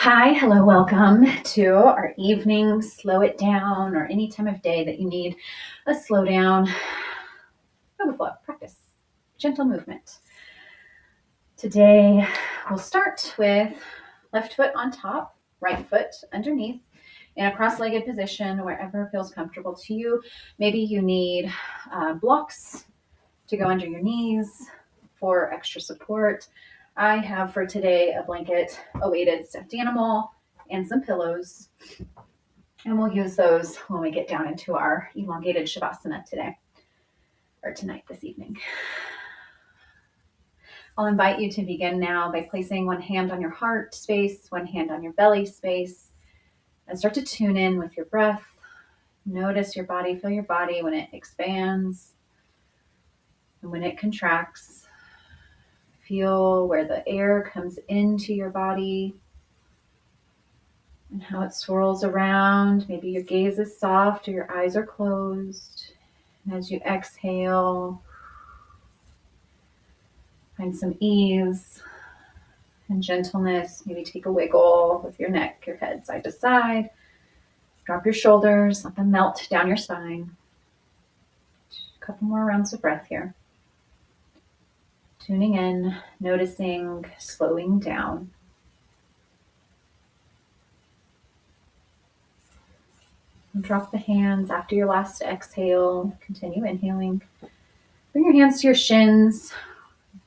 Hi, hello, welcome to our evening slow it down, or any time of day that you need a slow down yoga flow practice, gentle movement. Today we'll start with left foot on top, right foot underneath in a cross-legged position wherever feels comfortable to you. Maybe you need blocks to go under your knees for extra support. I have for today a blanket, a weighted stuffed animal, and some pillows. And we'll use those when we get down into our elongated Shavasana today, or tonight, this evening. I'll invite you to begin now by placing one hand on your heart space, one hand on your belly space, and start to tune in with your breath. Notice your body, feel your body when it expands and when it contracts. Feel where the air comes into your body and how it swirls around. Maybe your gaze is soft or your eyes are closed. And as you exhale, find some ease and gentleness. Maybe take a wiggle with your neck, your head side to side. Drop your shoulders, let them melt down your spine. A couple more rounds of breath here. Tuning in, noticing, slowing down. And drop the hands after your last exhale. Continue inhaling. Bring your hands to your shins,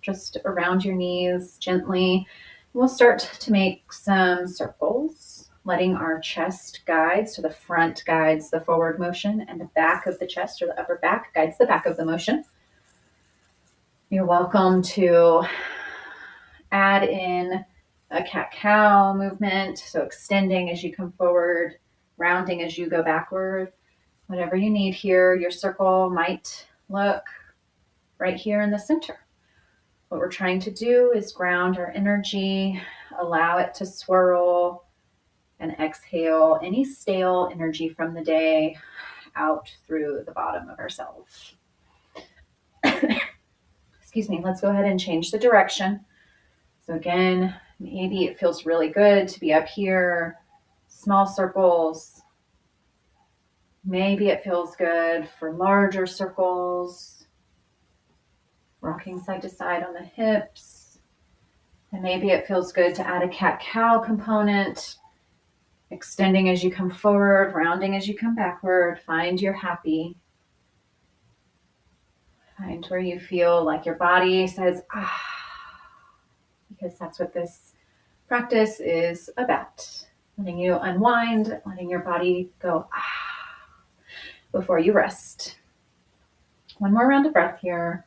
just around your knees gently. We'll start to make some circles, letting our chest guide. So the front guides the forward motion and the back of the chest or the upper back guides the back of the motion. You're welcome to add in a cat-cow movement. So extending as you come forward, rounding as you go backward. Whatever you need here, your circle might look right here in the center. What we're trying to do is ground our energy, allow it to swirl, and exhale any stale energy from the day out through the bottom of ourselves. Excuse me, let's go ahead and change the direction. So again, maybe it feels really good to be up here, small circles. Maybe it feels good for larger circles, rocking side to side on the hips. And maybe it feels good to add a cat-cow component, extending as you come forward, rounding as you come backward. Find your happy. Find where you feel like your body says, ah, because that's what this practice is about. Letting you unwind, letting your body go, ah, before you rest. One more round of breath here.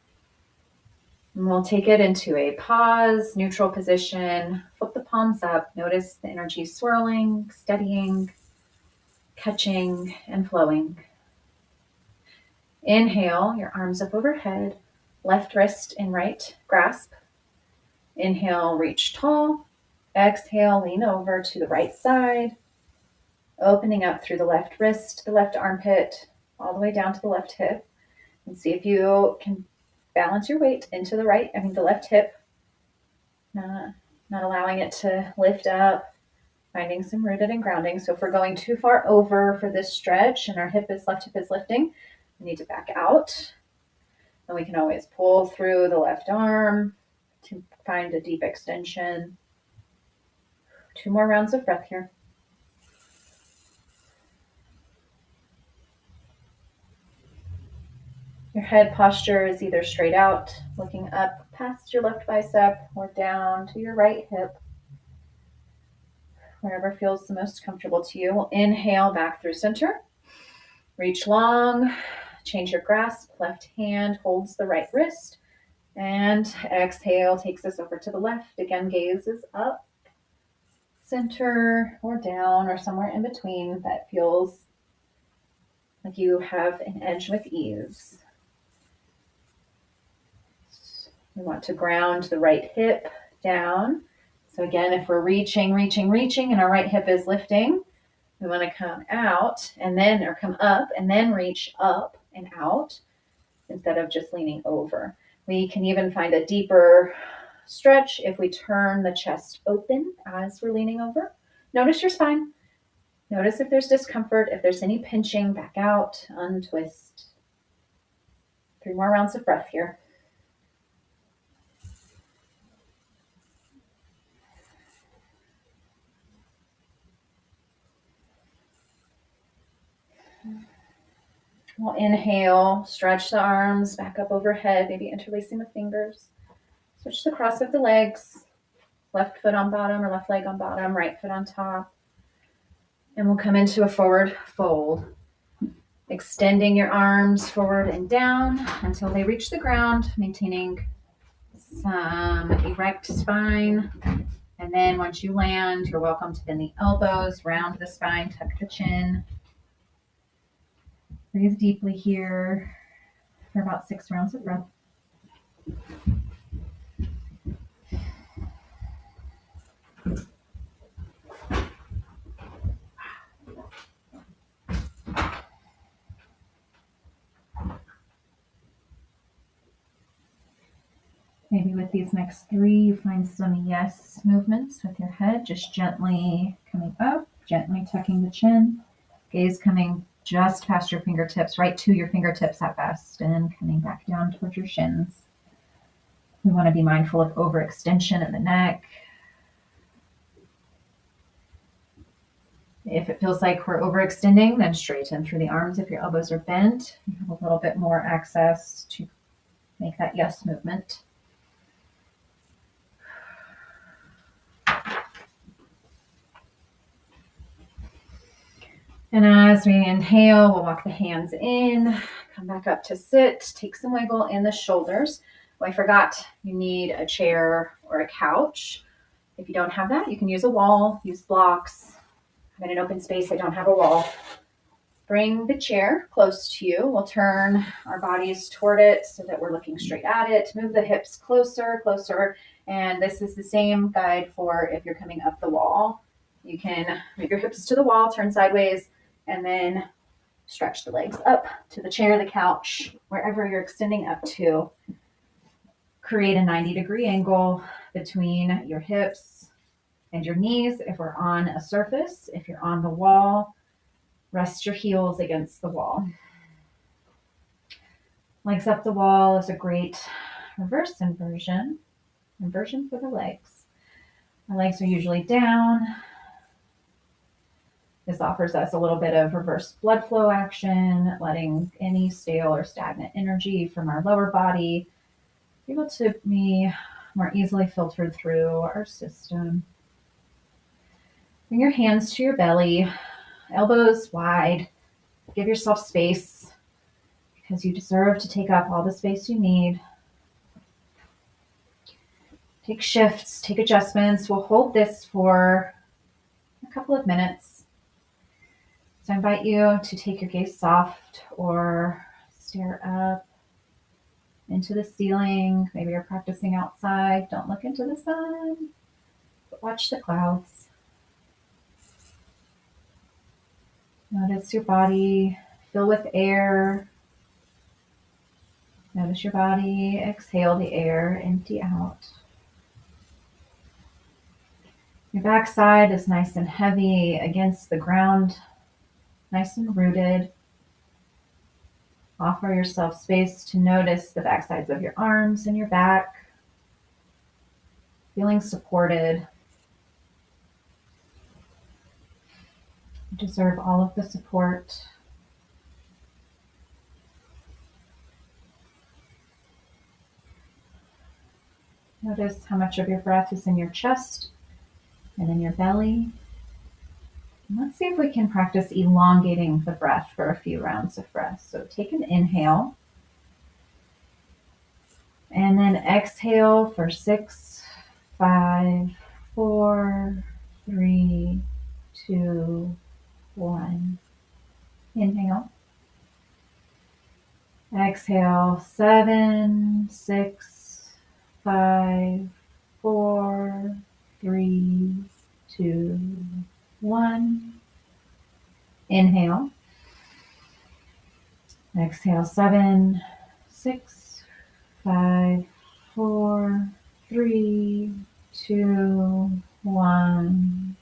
And we'll take it into a pause, neutral position. Flip the palms up. Notice the energy swirling, steadying, catching, and flowing. Inhale, your arms up overhead, left wrist in right grasp. Inhale, reach tall. Exhale, lean over to the right side, opening up through the left wrist, the left armpit, all the way down to the left hip. And see if you can balance your weight into the left hip, not allowing it to lift up, finding some rooted and grounding. So if we're going too far over for this stretch and our left hip is lifting, we need to back out. And we can always pull through the left arm to find a deep extension. 2 more rounds of breath here. Your head posture is either straight out, looking up past your left bicep, or down to your right hip, wherever feels the most comfortable to you. We'll inhale back through center. Reach long, change your grasp. Left hand holds the right wrist. And exhale takes us over to the left. Again, gaze is up, center, or down, or somewhere in between that feels like you have an edge with ease. We want to ground the right hip down. So again, if we're reaching, and our right hip is lifting, we want to come out or come up and then reach up and out instead of just leaning over. We can even find a deeper stretch if we turn the chest open as we're leaning over. Notice your spine. Notice if there's discomfort, if there's any pinching, back out, untwist. 3 more rounds of breath here. We'll inhale, stretch the arms back up overhead, maybe interlacing the fingers. Switch the cross of the legs, left foot on bottom or left leg on bottom, right foot on top. And we'll come into a forward fold, extending your arms forward and down until they reach the ground, maintaining some erect spine. And then once you land, you're welcome to bend the elbows, round the spine, tuck the chin. Breathe deeply here for about 6 rounds of breath. Maybe with these next 3, you find some yes movements with your head, just gently coming up, gently tucking the chin, gaze coming just past your fingertips, right to your fingertips at best, and coming back down towards your shins. We want to be mindful of overextension of the neck. If it feels like we're overextending, then straighten through the arms. If your elbows are bent, you have a little bit more access to make that yes movement. And as we inhale, we'll walk the hands in, come back up to sit, take some wiggle in the shoulders. Oh, I forgot, you need a chair or a couch. If you don't have that, you can use a wall, use blocks. I'm in an open space, I don't have a wall. Bring the chair close to you. We'll turn our bodies toward it so that we're looking straight at it. Move the hips closer. And this is the same guide for if you're coming up the wall. You can move your hips to the wall, turn sideways, and then stretch the legs up to the chair, the couch, wherever you're extending up to. Create a 90-degree angle between your hips and your knees. If we're on a surface, if you're on the wall, rest your heels against the wall. Legs up the wall is a great reverse inversion for the legs. Our legs are usually down. This offers us a little bit of reverse blood flow action, letting any stale or stagnant energy from our lower body be able to be more easily filtered through our system. Bring your hands to your belly, elbows wide. Give yourself space because you deserve to take up all the space you need. Take shifts, take adjustments. We'll hold this for a couple of minutes. So I invite you to take your gaze soft or stare up into the ceiling. Maybe you're practicing outside. Don't look into the sun, but watch the clouds. Notice your body fill with air. Notice your body exhale the air, empty out. Your backside is nice and heavy against the ground, nice and rooted. Offer yourself space to notice the backsides of your arms and your back, feeling supported. You deserve all of the support. Notice how much of your breath is in your chest and in your belly. And let's see if we can practice elongating the breath for a few rounds of breath. So take an inhale and then exhale for 6, 5, 4, 3, 2, 1. Inhale. Exhale, 7, 6, 5, 4, 3, 2, 1. Inhale. Exhale, 7, 6, 5, 4, 3, 2, 1.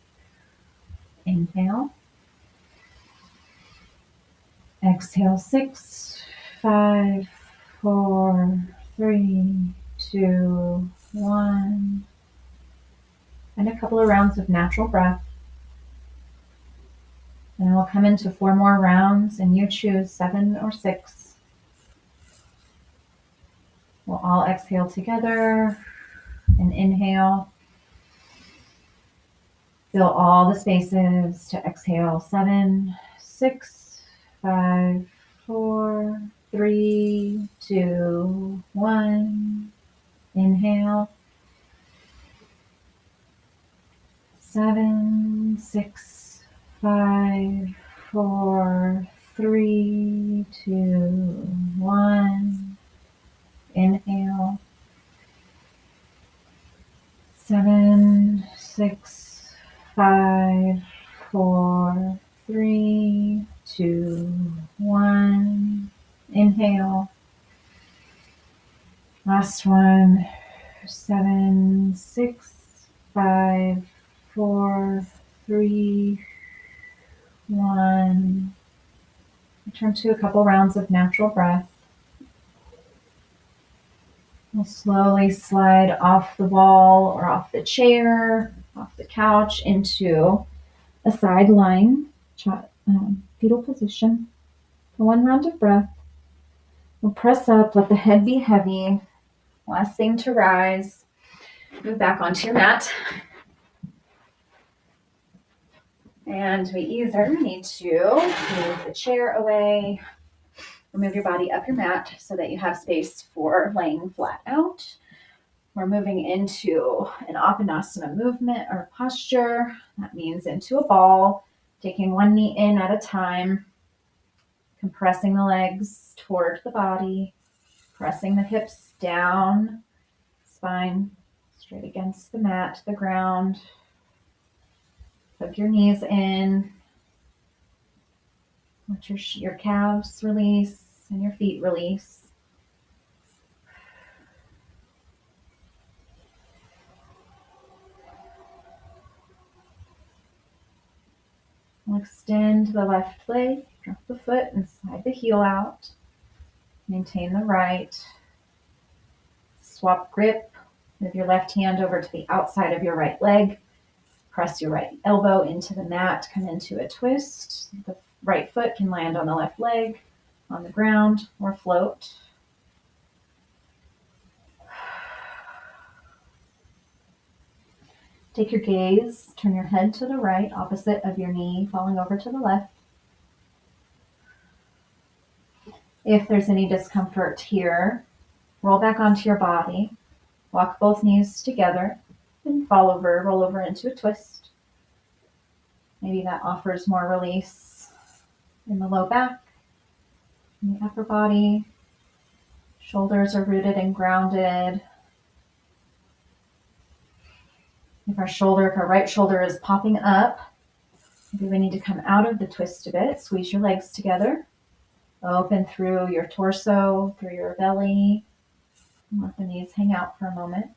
Inhale. Exhale, 6, 5, 4, 3, 2, 1. And a couple of rounds of natural breath. And we'll come into 4 more rounds, and you choose 7 or 6. We'll all exhale together and inhale. Fill all the spaces to exhale. 7, 6, 5, 4, 3, 2, 1. Inhale. 7, 6, 5, 4, 3, 2, 1. Inhale. 7, 6, 5, 4, 3, 2, 1. Inhale. Last one. 7, 6, 5, 4, 3, 1. Return to a couple rounds of natural breath. We'll slowly slide off the wall or off the chair, off the couch into a side lying fetal position. For 1 round of breath, we'll press up, let the head be heavy. Last thing to rise, move back onto your mat. And we either need to move the chair away or move your body up your mat so that you have space for laying flat out. We're moving into an Apanasana movement or posture. That means into a ball, taking one knee in at a time, compressing the legs toward the body, pressing the hips down, spine straight against the mat, the ground. Hug your knees in. Let your calves release and your feet release. We'll extend the left leg, drop the foot and slide the heel out. Maintain the right. Swap grip. Move your left hand over to the outside of your right leg. Press your right elbow into the mat. Come into a twist. The right foot can land on the left leg, on the ground, or float. Take your gaze, turn your head to the right, opposite of your knee, falling over to the left. If there's any discomfort here, roll back onto your body, walk both knees together, and roll over into a twist. Maybe that offers more release in the low back, in the upper body. Shoulders are rooted and grounded. If our right shoulder is popping up, maybe we need to come out of the twist a bit. Squeeze your legs together. Open through your torso, through your belly. And let the knees hang out for a moment.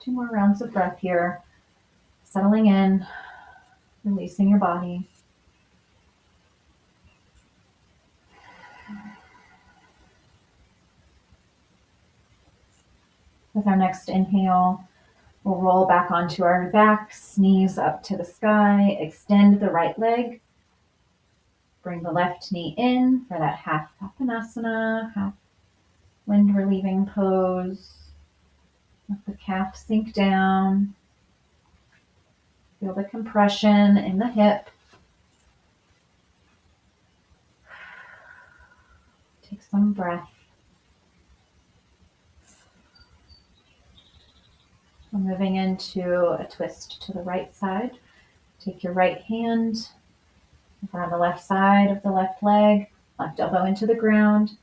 2 more rounds of breath here. Settling in, releasing your body. With our next inhale, we'll roll back onto our backs, knees up to the sky. Extend the right leg. Bring the left knee in for that half Apanasana, half wind relieving pose. Let the calf sink down. Feel the compression in the hip. Take some breath. We're moving into a twist to the right side. Take your right hand over on the left side of the left leg, left elbow into the ground.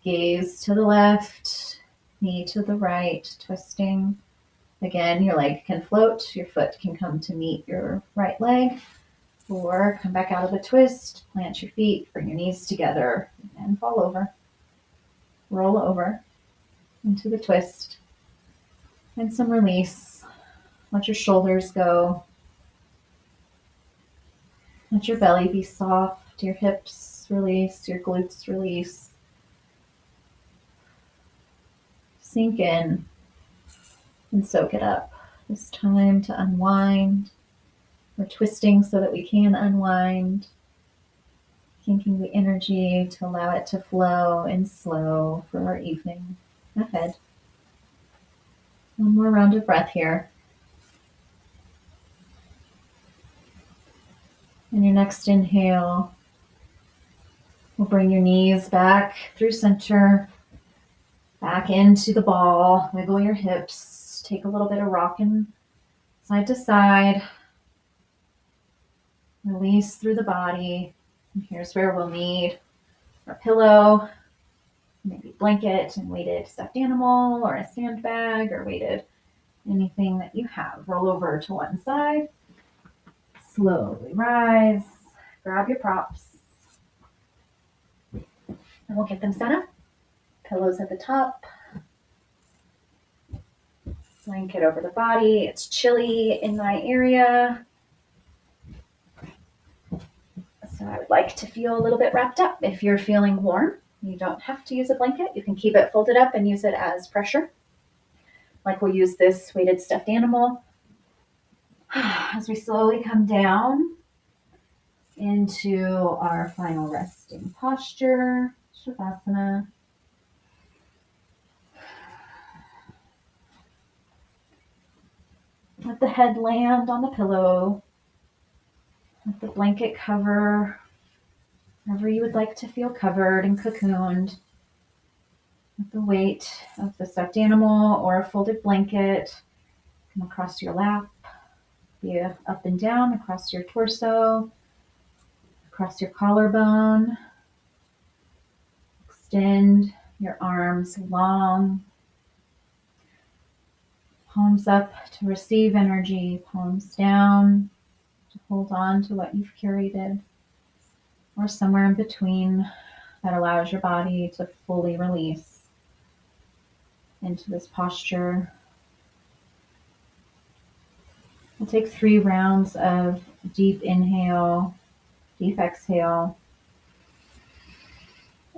Gaze to the left, knee to the right, twisting. Again, your leg can float, your foot can come to meet your right leg, or come back out of the twist, plant your feet, bring your knees together, and fall over. Roll over into the twist. And some release. Let your shoulders go. Let your belly be soft, your hips release, your glutes release. Sink in and soak it up. It's time to unwind. We're twisting so that we can unwind, kinking the energy to allow it to flow and slow for our evening ahead. One more round of breath here. And your next inhale will bring your knees back through center, back into the ball. Wiggle your hips. Take a little bit of rocking side to side. Release through the body. And here's where we'll need our pillow, maybe blanket and weighted stuffed animal or a sandbag or weighted anything that you have. Roll over to one side. Slowly rise. Grab your props. And we'll get them set up. Pillows at the top. Blanket over the body. It's chilly in my area, so I would like to feel a little bit wrapped up. If you're feeling warm, you don't have to use a blanket. You can keep it folded up and use it as pressure. Like we'll use this weighted stuffed animal. As we slowly come down into our final resting posture, Shavasana. Let the head land on the pillow. Let the blanket cover wherever you would like to feel covered and cocooned. Let the weight of the stuffed animal or a folded blanket come across your lap, be up and down across your torso, across your collarbone. Extend your arms long. Palms up to receive energy, palms down to hold on to what you've curated, or somewhere in between that allows your body to fully release into this posture. We'll take 3 rounds of deep inhale, deep exhale.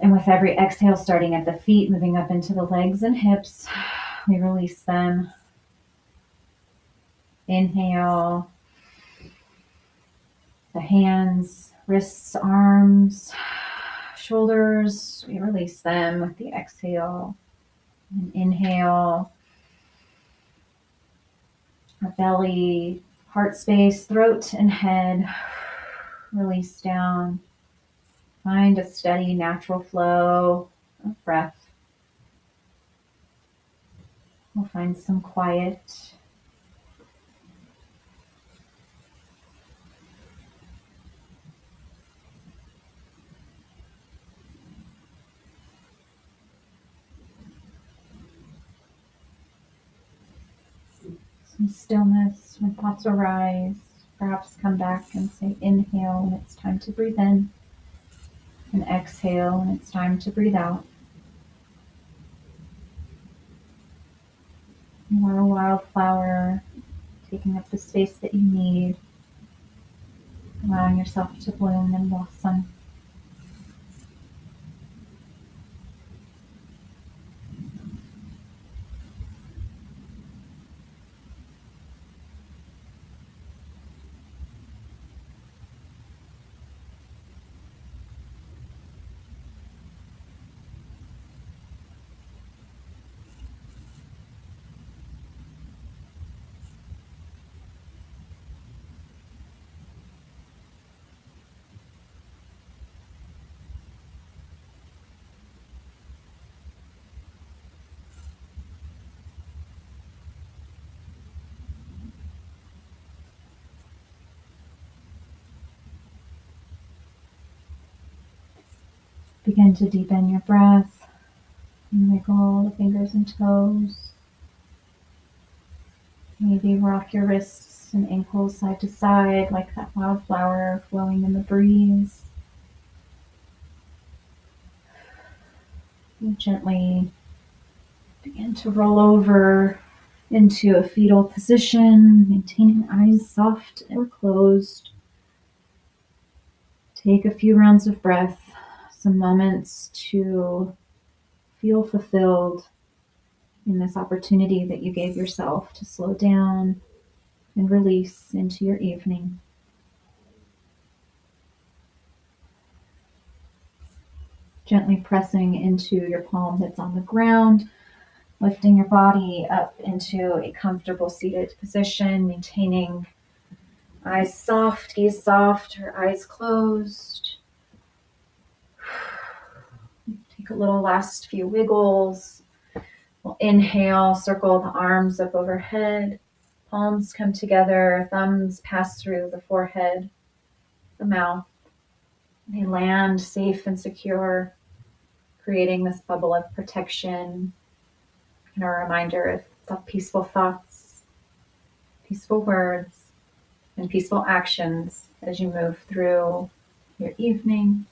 And with every exhale, starting at the feet, moving up into the legs and hips, we release them. Inhale, the hands, wrists, arms, shoulders, we release them with the exhale. And inhale, our belly, heart space, throat and head, release down. Find a steady, natural flow of breath. We'll find some quiet. Some stillness when thoughts arise. Perhaps come back and say inhale when it's time to breathe in, and exhale when it's time to breathe out. You are a wildflower, taking up the space that you need, allowing yourself to bloom and blossom. Begin to deepen your breath and wiggle the fingers and toes. Maybe rock your wrists and ankles side to side like that wildflower flowing in the breeze. And gently begin to roll over into a fetal position, maintaining eyes soft or closed. Take a few rounds of breath, some moments to feel fulfilled in this opportunity that you gave yourself to slow down and release into your evening. Gently pressing into your palm that's on the ground, lifting your body up into a comfortable seated position, maintaining eyes soft, gaze soft, or eyes closed. Take a little last few wiggles. We'll inhale, circle the arms up overhead. Palms come together, thumbs pass through the forehead, the mouth. They land safe and secure, creating this bubble of protection and a reminder of peaceful thoughts, peaceful words, and peaceful actions as you move through your evening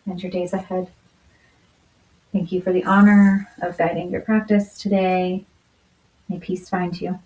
and your days ahead. Thank you for the honor of guiding your practice today. May peace find you.